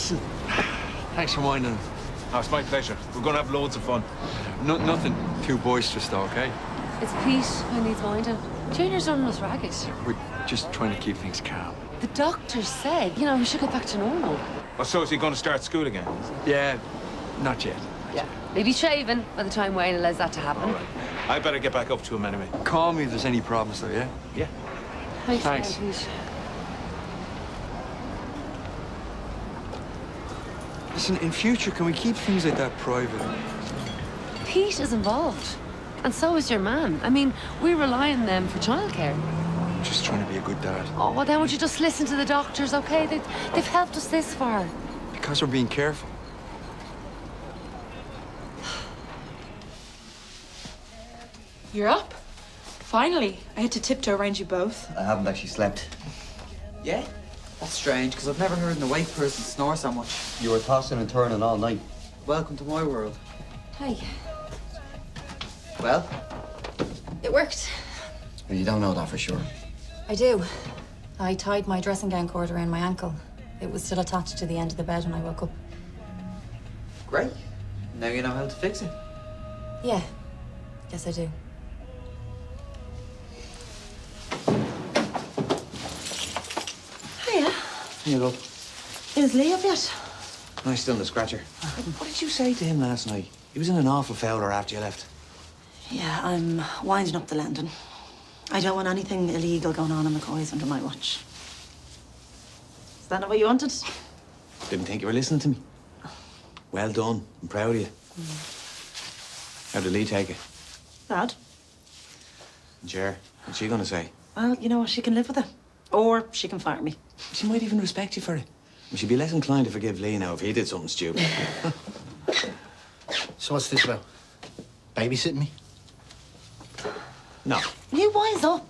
Listen, thanks for minding. Oh, it's my pleasure. We're going to have loads of fun. Nothing too boisterous, though, okay? It's Pete who needs minding. Junior's running us ragged. We're just trying to keep things calm. The doctor said, he should get back to normal. Oh, so is he going to start school again? Yeah, not yet. Yeah. Maybe shaving by the time Wayne allows that to happen. All right. I better get back up to him anyway. Call me if there's any problems, though, yeah? Yeah. Thanks. Pete. Listen, in future, can we keep things like that private? Pete is involved. And so is your man. I mean, we rely on them for childcare. I'm just trying to be a good dad. Oh, well, then would you just listen to the doctors, okay? They've helped us this far. Because we're being careful. You're up? Finally. I had to tiptoe around you both. I haven't actually slept. Yeah? That's strange, because I've never heard an awake person snore so much. You were tossing and turning all night. Welcome to my world. Hi. Well, It worked. Well, you don't know that for sure. I do. I tied my dressing gown cord around my ankle. It was still attached to the end of the bed when I woke up. great. Now you know how to fix it. Yeah. Yes, I do. Hiya. Here you go. Is Lee up yet? No, he's still in the scratcher. What did you say to him last night? He was in an awful fouler after you left. Yeah, I'm winding up the landing. I don't want anything illegal going on in McCoy's under my watch. Is that not what you wanted? Didn't think you were listening to me. Well done. I'm proud of you. How did Lee take it? Bad. Jer, what's she gonna say? Well, you know what? She can live with it. Or she can fire me. She might even respect you for it. She'd be less inclined to forgive Lee now if he did something stupid. So what's this about? Babysitting me? No. You wise up.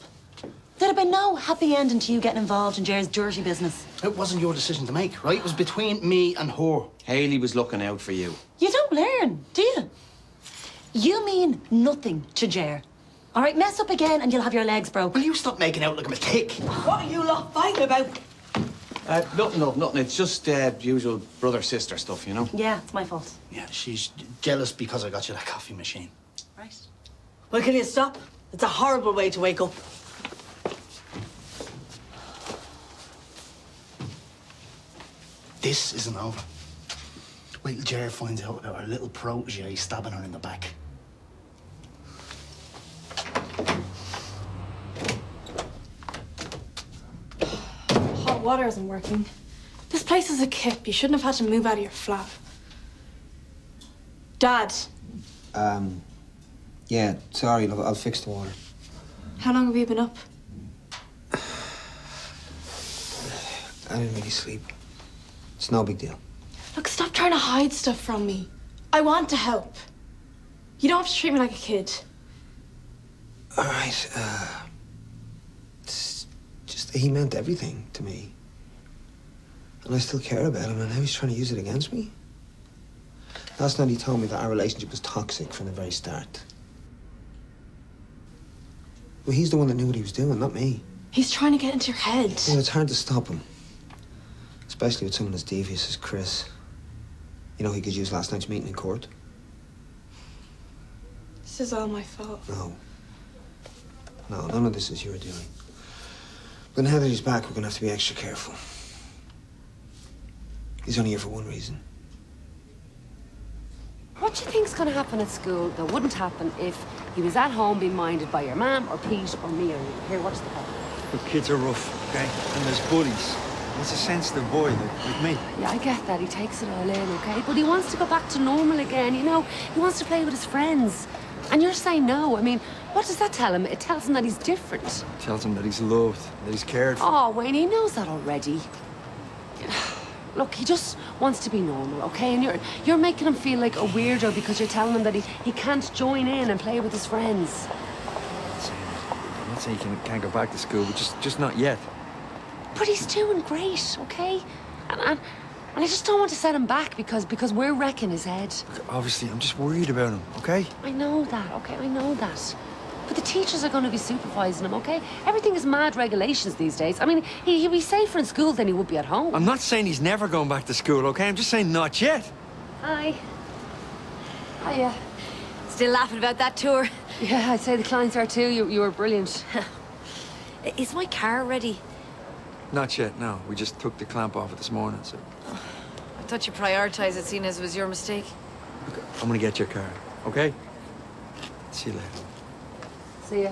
There'd have been no happy ending to you getting involved in Jer's dirty business. It wasn't your decision to make, right? It was between me and her. Haley was looking out for you. You don't learn, do you? You mean nothing to Jer. All right, mess up again and you'll have your legs broke. Will you stop making out like I'm a tick? What are you lot fighting about? Nothing, love, nothing. It's just usual brother-sister stuff, you know? Yeah, it's my fault. Yeah, she's jealous because I got you that coffee machine. Right. Well, can you stop? It's a horrible way to wake up. This isn't over. Wait till Jer finds out about our little protege stabbing her in the back. Hot water isn't working. This place is a kip. You shouldn't have had to move out of your flat. Dad, Yeah, sorry, love, I'll fix the water. how long have you been up? I didn't really sleep. It's no big deal. Look, stop trying to hide stuff from me. I want to help. You don't have to treat me like a kid. All right, it's just he meant everything to me. And I still care about him, and now he's trying to use it against me. Last night he told me that our relationship was toxic from the very start. Well, he's the one that knew what he was doing, not me. He's trying to get into your head. Well, it's hard to stop him. Especially with someone as devious as Chris. You know, he could use last night's meeting in court. This is all my fault. No. No, none of this is your doing. But now that he's back, we're gonna have to be extra careful. He's only here for one reason. What do you think's going to happen at school that wouldn't happen if he was at home being minded by your mum or Pete or me or you? Here, what's the problem? Look, kids are rough, okay? And there's bullies. He's a sensitive boy, like me. Yeah, I get that. He takes it all in, okay? But he wants to go back to normal again, you know? He wants to play with his friends. And you're saying no. I mean, what does that tell him? It tells him that he's different. Tells him that he's loved, that he's cared for. Oh, Wayne, he knows that already. Look, he just wants to be normal, okay? And you're making him feel like a weirdo because you're telling him that he can't join in and play with his friends. I'm not saying he can't go back to school, but just not yet. But he's doing great, okay? And I just don't want to set him back because we're wrecking his head. Look, obviously, I'm just worried about him, okay? I know that, okay? I know that. But the teachers are going to be supervising him, okay? Everything is mad regulations these days. I mean, he'll be safer in school than he would be at home. I'm not saying he's never going back to school, okay? I'm just saying not yet. Hi. Hiya. Still laughing about that tour? Yeah, I'd say the clients are too. You were brilliant. Is my car ready? Not yet, no. We just took the clamp off it this morning, so... I thought you prioritised it, seeing as it was your mistake. Okay, I'm gonna get your car, okay? See you later. See ya.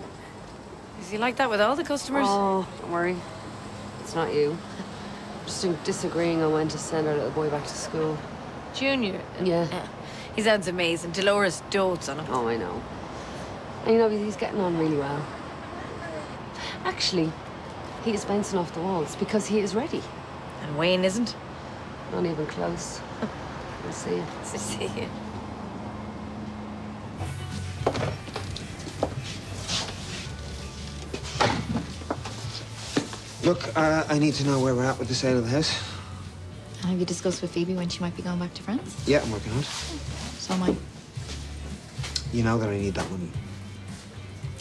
Is he like that with all the customers? Oh, don't worry. It's not you. Just disagreeing on when to send our little boy back to school. Junior? Yeah. He sounds amazing. Dolores dotes on him. Oh, I know. And you know, he's getting on really well. Actually, he is bouncing off the walls because he is ready. And Wayne isn't? Not even close. We'll see. See you. Look, I need to know where we're at with the sale of the house. And have you discussed with Phoebe when she might be going back to France? Yeah, I'm working on it. So am I. You know that I need that money.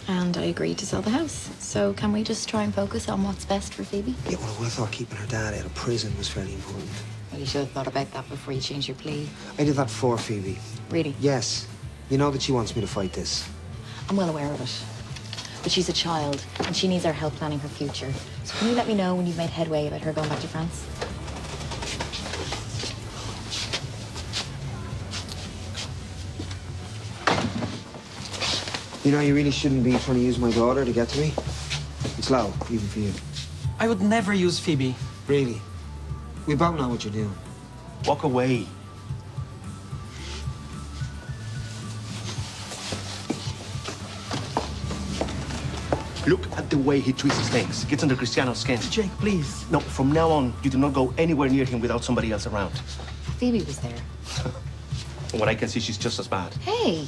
And I agreed to sell the house. So can we just try and focus on what's best for Phoebe? Yeah, well, I would have thought keeping her dad out of prison was fairly important. Well, you should have thought about that before you changed your plea. I did that for Phoebe. Really? Yes. You know that she wants me to fight this. I'm well aware of it. But she's a child, and she needs our help planning her future. So can you let me know when you've made headway about her going back to France? You know, you really shouldn't be trying to use my daughter to get to me. It's low, even for you. I would never use Phoebe. Really? We both know what you're doing. Walk away. Look at the way he twists his legs. Gets under Cristiano's skin. Jake, please. No, from now on, you do not go anywhere near him without somebody else around. Phoebe was there. From what I can see, she's just as bad. Hey,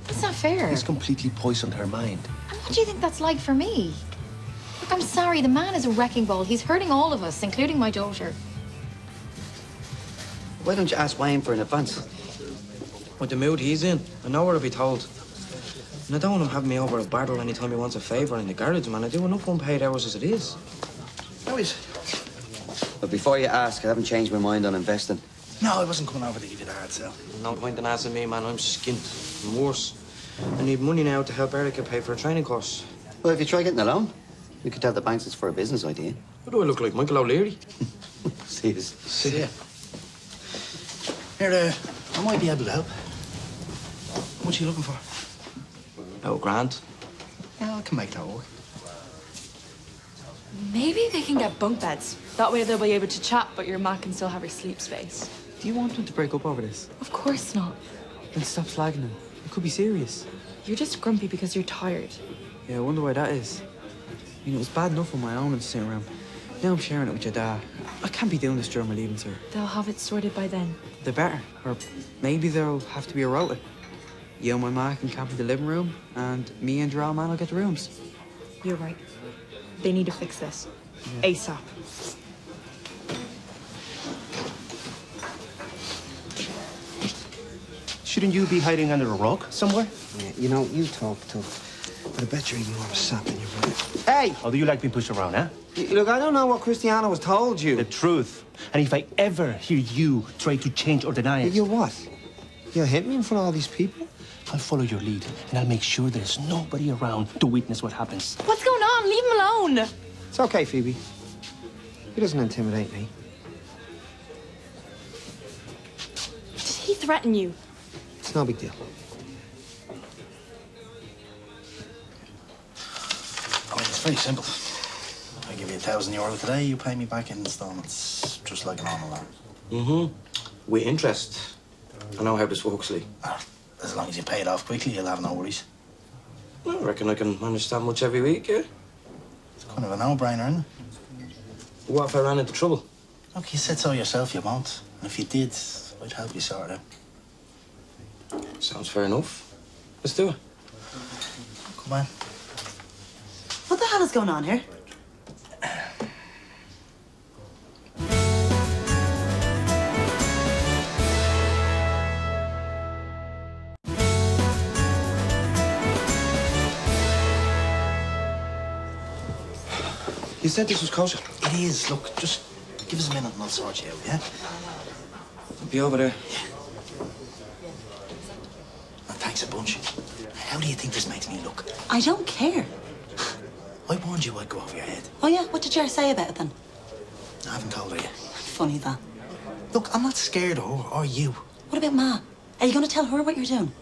that's not fair. He's completely poisoned her mind. And what do you think that's like for me? Look, I'm sorry, the man is a wrecking ball. He's hurting all of us, including my daughter. Why don't you ask Wayne for an advance? With the mood he's in, I know what I'll be told. And I don't want him having me over a barrel anytime he wants a favour in the garage, man. I do enough unpaid hours as it is. How is? But before you ask, I haven't changed my mind on investing. No, I wasn't coming over to give you the hard sell. No point in asking me, man. I'm skint. I'm worse. I need money now to help Erica pay for a training course. Well, if you try getting a loan, you could tell the banks it's for a business idea. What do I look like, Michael O'Leary? See you. See ya. Here, I might be able to help. How much are you looking for? About $1,000. Yeah, I can make that work. Maybe they can get bunk beds. That way they'll be able to chat, but your Mac can still have her sleep space. Do you want him to break up over this? Of course not. Then stop slagging him. It could be serious. You're just grumpy because you're tired. Yeah, I wonder why that is. I mean, it was bad enough on my own in the sitting room. Now I'm sharing it with your dad. I can't be doing this during my leaving, sir. They'll have it sorted by then. They better. Or maybe there'll have to be a rota. You and my ma can camp in the living room, and me and your old man will get the rooms. You're right. They need to fix this. Yeah. ASAP. Shouldn't you be hiding under a rock somewhere? Yeah, you know, you talk tough, but I bet you're eating more of a sap than you're right. Hey! Oh, do you like being pushed around, huh? Look, I don't know what Cristiano has told you. The truth. And if I ever hear you try to change or deny it... You're what? You'll hit me in front of all these people? I'll follow your lead, and I'll make sure there's nobody around to witness what happens. What's going on? Leave him alone! It's okay, Phoebe. He doesn't intimidate me. Did he threaten you? It's no big deal. I mean, it's very simple. I give you €1,000 today, you pay me back in installments, just like a normal loan. Mm-hmm. With interest. I know how this works, Lee. As long as you pay it off quickly, you'll have no worries. I reckon I can manage that much every week, yeah? It's kind of a no-brainer, isn't it? What if I ran into trouble? Look, you said so yourself, you won't. And if you did, I'd help you sort it out. Sounds fair enough. Let's do it. Come on. What the hell is going on here? You said this was kosher. It is. Look, just give us a minute and I'll sort you out, yeah? I'll be over there. And thanks a bunch. How do you think this makes me look? I don't care. I warned you I'd go over your head. Oh, yeah? What did Ger say about it then? I haven't told her yet. Funny that. Look, I'm not scared of her or you. What about Ma? Are you going to tell her what you're doing?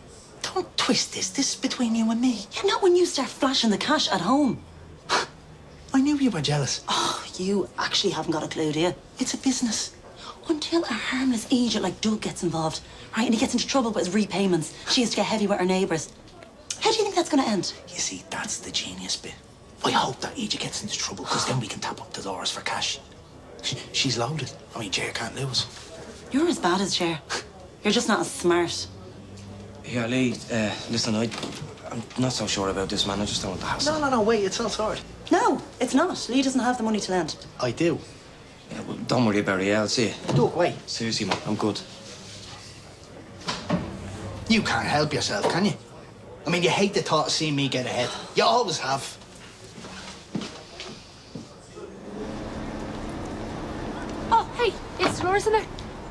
Don't twist this. This is between you and me. Yeah, not when you start flashing the cash at home. I knew you were jealous. Oh, you actually haven't got a clue, do you? It's a business. Until a harmless idiot like Doug gets involved, right? And he gets into trouble with his repayments. She has to get heavy with her neighbours. How do you think that's going to end? You see, that's the genius bit. I hope that idiot gets into trouble, because then we can tap up the doors for cash. She's loaded. I mean, Ger can't lose. You're as bad as Cher. You're just not as smart. Yeah, Lee, listen, I'm not so sure about this, man. I just don't want the hassle. No, wait, it's all sorted. No, it's not. Lee doesn't have the money to lend. I do. Yeah, well, don't worry about it, yeah, I'll see you. Look, wait. Seriously, man, I'm good. You can't help yourself, can you? I mean, you hate the thought of seeing me get ahead. You always have. Oh, hey, is Dolores in there?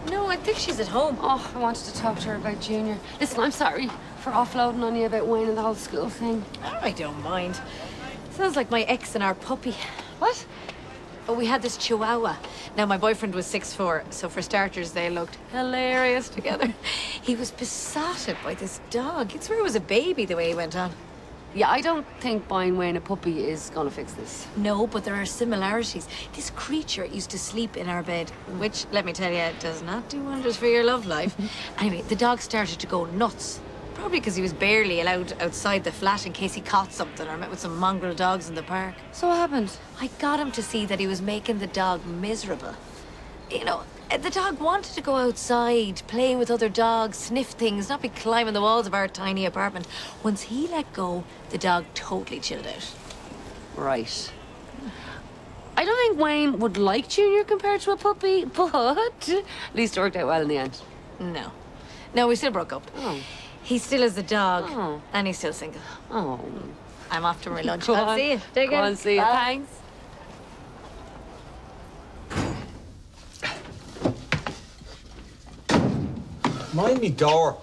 No, I think she's at home. Oh, I wanted to talk to her about Junior. Listen, I'm sorry for offloading on you about Wayne and the whole school thing. Oh, I don't mind. Sounds like my ex and our puppy. What? Oh, we had this chihuahua. Now, my boyfriend was 6'4", so for starters, they looked hilarious together. He was besotted by this dog. You'd swear it was a baby the way he went on. Yeah, I don't think buying Wayne a puppy is gonna fix this. No, but there are similarities. This creature used to sleep in our bed, which, let me tell you, does not do wonders for your love life. Anyway, the dog started to go nuts. Probably because he was barely allowed outside the flat in case he caught something or met with some mongrel dogs in the park. So what happened? I got him to see that he was making the dog miserable. You know, the dog wanted to go outside, play with other dogs, sniff things, not be climbing the walls of our tiny apartment. Once he let go, the dog totally chilled out. Right. I don't think Wayne would like Junior compared to a puppy, but at least it worked out well in the end. No. No, we still broke up. Oh. He still has the dog, Oh. and he's still single. Oh. I'm off to my lunch. Go I'll on. see you. Take Go care. on, see you. Bye. Thanks. Mind me door.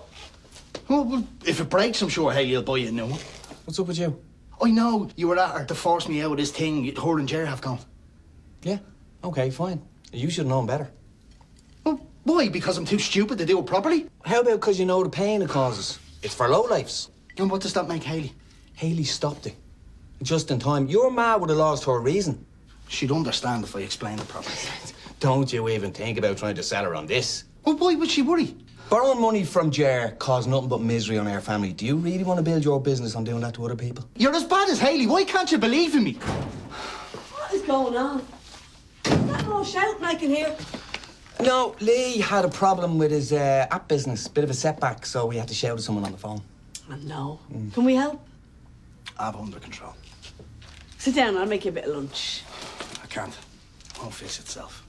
Oh, well, if it breaks, I'm sure Haley'll buy you a new one. What's up with you? I know you were at her to force me out of this thing her and Ger have gone. Yeah, okay, fine. You should have known better. Well, why? Because I'm too stupid to do it properly? How about because you know the pain it causes? It's for lowlifes. And what does that make Haley? Haley stopped it. Just in time. Your ma would have lost her reason. She'd understand if I explained it properly. Don't you even think about trying to sell her on this. Well, why would she worry? Borrowing money from Ger caused nothing but misery on our family. Do you really want to build your business on doing that to other people? You're as bad as Haley. Why can't you believe in me? What is going on? Is that no shouting I can hear? No, Lee had a problem with his app business. Bit of a setback, so we had to shout at someone on the phone. Oh, no. Can we help? I have it under control. Sit down, I'll make you a bit of lunch. I can't. It won't fix itself.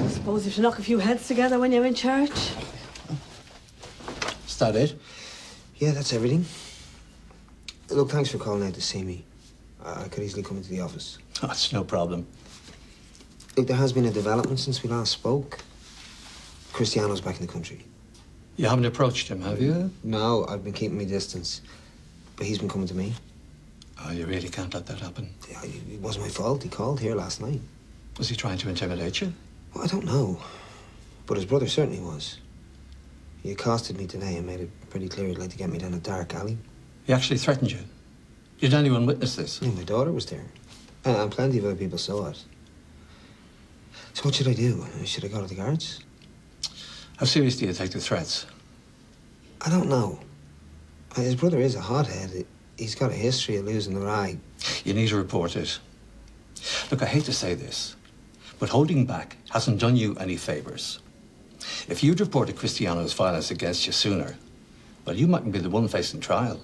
Suppose you should knock a few heads together when you're in church. Is that it? Yeah, that's everything. Look, thanks for calling out to see me. I could easily come into the office. That's no problem. Look, there has been a development since we last spoke. Cristiano's back in the country. You haven't approached him, have you? No, I've been keeping my distance. But he's been coming to me. Oh, you really can't let that happen. Yeah, it wasn't my fault. He called here last night. Was he trying to intimidate you? Well, I don't know. But his brother certainly was. He accosted me today and made it pretty clear he'd like to get me down a dark alley. He actually threatened you. Did anyone witness this? Yeah, my daughter was there. And plenty of other people saw it. So what should I do? Should I go to the guards? How serious do you take the threats? I don't know. His brother is a hothead. He's got a history of losing the rag. You need to report it. Look, I hate to say this, but holding back hasn't done you any favors. If you'd reported Cristiano's violence against you sooner, well, you mightn't be the one facing trial.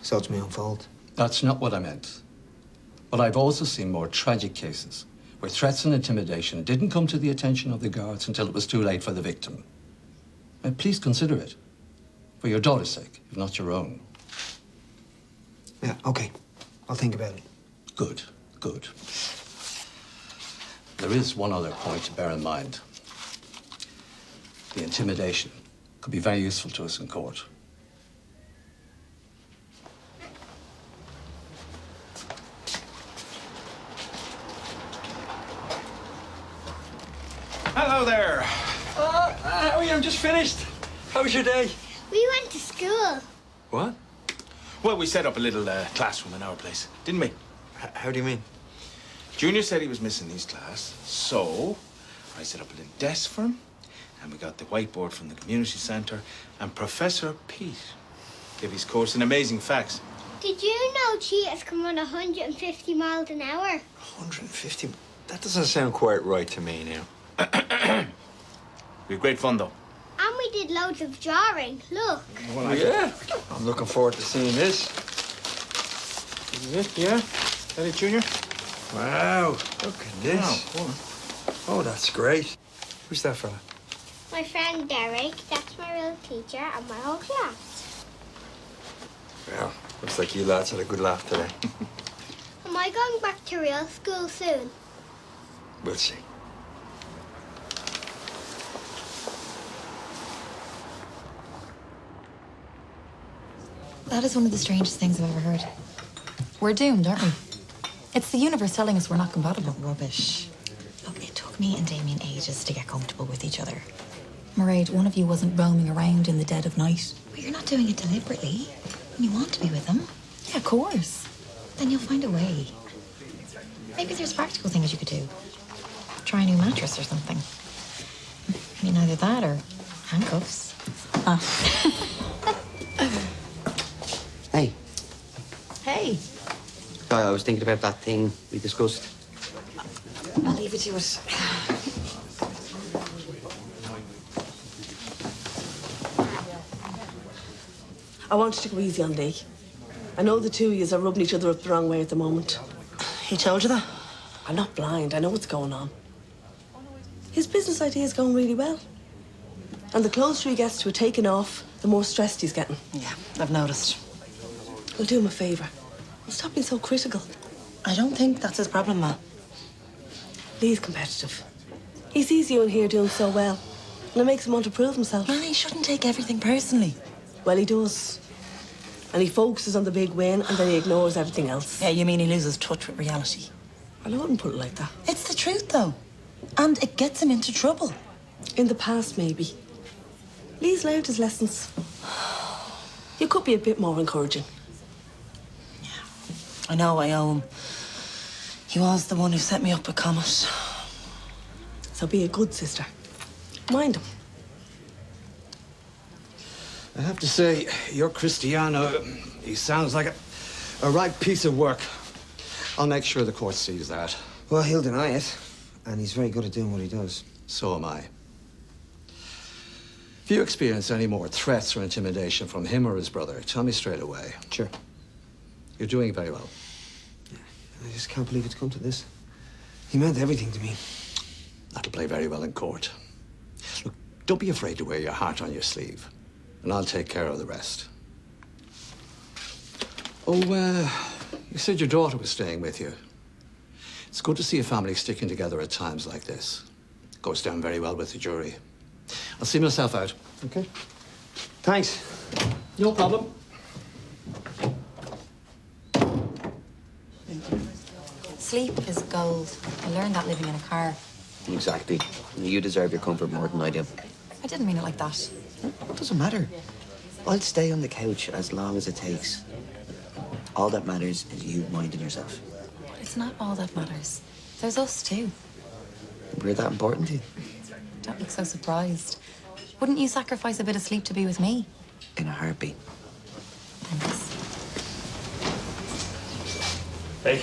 So it's my own fault? That's not what I meant. But I've also seen more tragic cases where threats and intimidation didn't come to the attention of the guards until it was too late for the victim. Now, please consider it. For your daughter's sake, if not your own. Yeah, okay. I'll think about it. Good, good. There is one other point to bear in mind. The intimidation could be very useful to us in court. Hello there. How are you? I'm just finished. How was your day? We went to school. What? Well, we set up a little classroom in our place, didn't we? How do you mean? Junior said he was missing his class, so I set up a little desk for him, and we got the whiteboard from the community centre, and Professor Pete gave his course in amazing facts. Did you know cheetahs can run 150 miles an hour? 150? That doesn't sound quite right to me now. We had great fun, though. And we did loads of drawing. Look. Well, yeah. I'm looking forward to seeing this. This is it, yeah? That it, Junior? Wow. Look at this. Wow, cool. Oh, that's great. Who's that fella? My friend Derek, that's my real teacher, and my whole class. Well, looks like you lads had a good laugh today. Am I going back to real school soon? We'll see. That is one of the strangest things I've ever heard. We're doomed, aren't we? It's the universe telling us we're not compatible. Rubbish. Look, it took me and Damien ages to get comfortable with each other. Mairead, one of you wasn't roaming around in the dead of night. But you're not doing it deliberately. When you want to be with him. Yeah, of course. Then you'll find a way. Maybe there's practical things you could do. Try a new mattress or something. I mean, either that or handcuffs. Hey. Hey. I was thinking about that thing we discussed. I'll leave it to it. I wanted to go easy on Lee. I know the two of yous are rubbing each other up the wrong way at the moment. He told you that? I'm not blind. I know what's going on. His business idea is going really well. And the closer he gets to it taking off, the more stressed he's getting. Yeah, I've noticed. We'll do him a favour. We'll stop being so critical. I don't think that's his problem, Ma. Lee's competitive. He sees you in here doing so well. And it makes him want to prove himself. Ma, he shouldn't take everything personally. Well, he does. And he focuses on the big win and then he ignores everything else. Yeah, you mean he loses touch with reality? Well, I wouldn't put it like that. It's the truth, though. And it gets him into trouble. In the past, maybe. Lee's learned his lessons. You could be a bit more encouraging. I know I owe him. He was the one who set me up with Comet. So be a good sister. Mind him. I have to say, your Cristiano, he sounds like a right piece of work. I'll make sure the court sees that. Well, he'll deny it. And he's very good at doing what he does. So am I. If you experience any more threats or intimidation from him or his brother, tell me straight away. Sure. You're doing very well. I just can't believe it's come to this. He meant everything to me. That'll play very well in court. Look, don't be afraid to wear your heart on your sleeve. And I'll take care of the rest. Oh, you said your daughter was staying with you. It's good to see a family sticking together at times like this. Goes down very well with the jury. I'll see myself out. Okay. Thanks. No problem. Sleep is gold. I learned that living in a car. Exactly. You deserve your comfort more than I do. I didn't mean it like that. It doesn't matter. I'll stay on the couch as long as it takes. All that matters is you minding yourself. But it's not all that matters. There's us too. We're that important to you. Don't look so surprised. Wouldn't you sacrifice a bit of sleep to be with me? In a heartbeat. Thanks. Hey.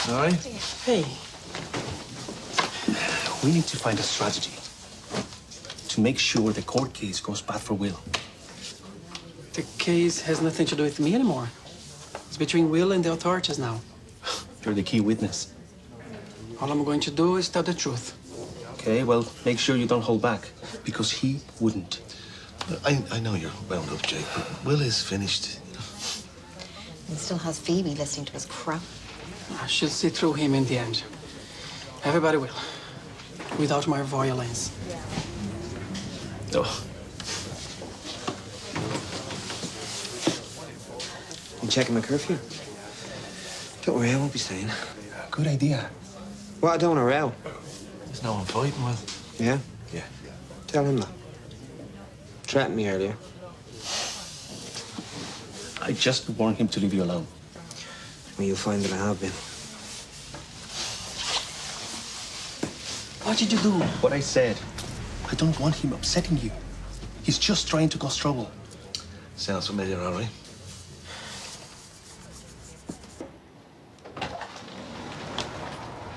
All right. Hey. We need to find a strategy to make sure the court case goes bad for Will. The case has nothing to do with me anymore. It's between Will and the authorities now. You're the key witness. All I'm going to do is tell the truth. Okay, well, make sure you don't hold back, because he wouldn't. I know you're wound up, Jake, but Will is finished. He still has Phoebe listening to his crap. She'll see through him in the end. Everybody will. Without my violence. Oh. You checking my curfew? Don't worry, I won't be staying. Good idea. What, I don't want to row? There's no one fighting, Will. Yeah? Yeah. Tell him that. Threatened me earlier. I just want him to leave you alone. Well, you'll find that I have been. What did you do? What I said. I don't want him upsetting you. He's just trying to cause trouble. Sounds familiar, all right?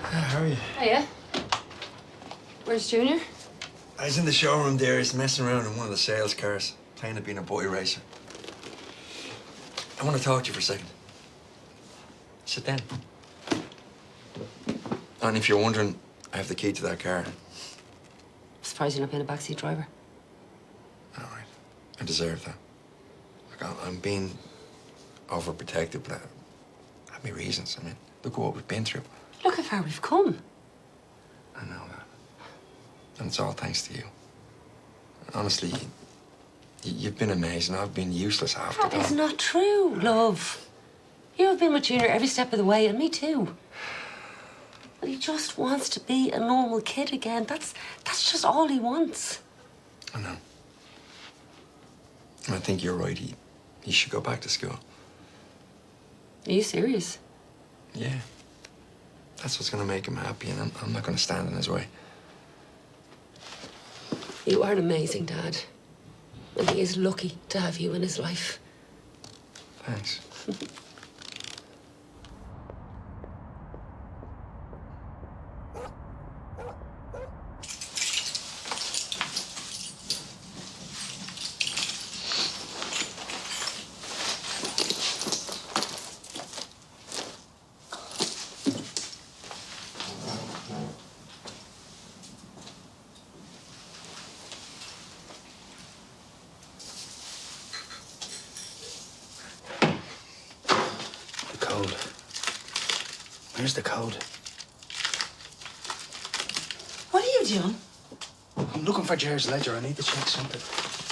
How are you? Hiya. Where's Junior? I was in the showroom there. He's messing around in one of the sales cars, playing at being a boy racer. I want to talk to you for a second. Sit down. And if you're wondering, I have the key to that car. Surprised you're not being a backseat driver. All right. I deserve that. Look, I'm being overprotective, but I have my reasons. I mean, look at what we've been through. Look how far we've come. I know that. And it's all thanks to you. Honestly, you've been amazing. I've been useless half the That time. is not true, love. You have been with Junior every step of the way, and me too. But he just wants to be a normal kid again. That's just all he wants. I know. And I think you're right. He should go back to school. Are you serious? Yeah. That's what's going to make him happy, and I'm not going to stand in his way. You are an amazing dad. And he is lucky to have you in his life. Thanks. The code. Where's the code? What are you doing? I'm looking for Jer's ledger. I need to check something.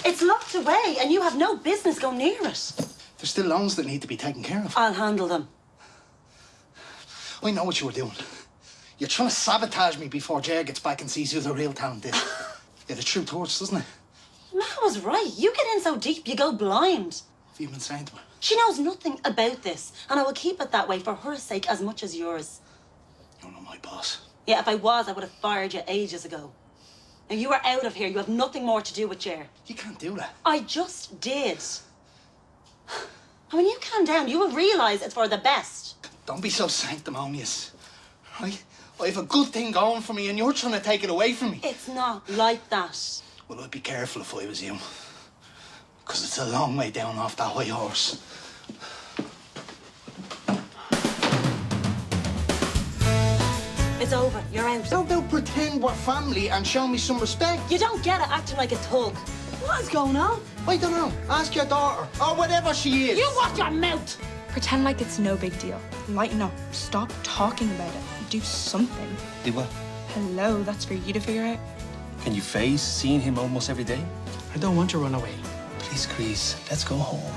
It's locked away, and you have no business going near it. There's still loans that need to be taken care of. I'll handle them. I know what you were doing. You're trying to sabotage me before Jer gets back and sees who the real talent is. Yeah, the truth hurts, doesn't it? Matt was right. You get in so deep, you go blind. Have you been saying to her? She knows nothing about this, and I will keep it that way for her sake as much as yours. You're not my boss. Yeah, if I was, I would have fired you ages ago. Now, you are out of here. You have nothing more to do with Jer. You can't do that. I just did. And when you calm down, you will realise it's for the best. Don't be so sanctimonious, right? I have a good thing going for me, and you're trying to take it away from me. It's not like that. Well, I'd be careful if I was you. Because it's a long way down off that high horse. It's over. You're out. Don't pretend we're family and show me some respect. You don't get it acting like a thug. What is going on? I don't know. Ask your daughter, or whatever she is. You watch your mouth. Pretend like it's no big deal. Lighten up. Stop talking about it. Do something. Do what? Hello, that's for you to figure out. Can you face seeing him almost every day? I don't want to run away. Please, Chris, let's go home.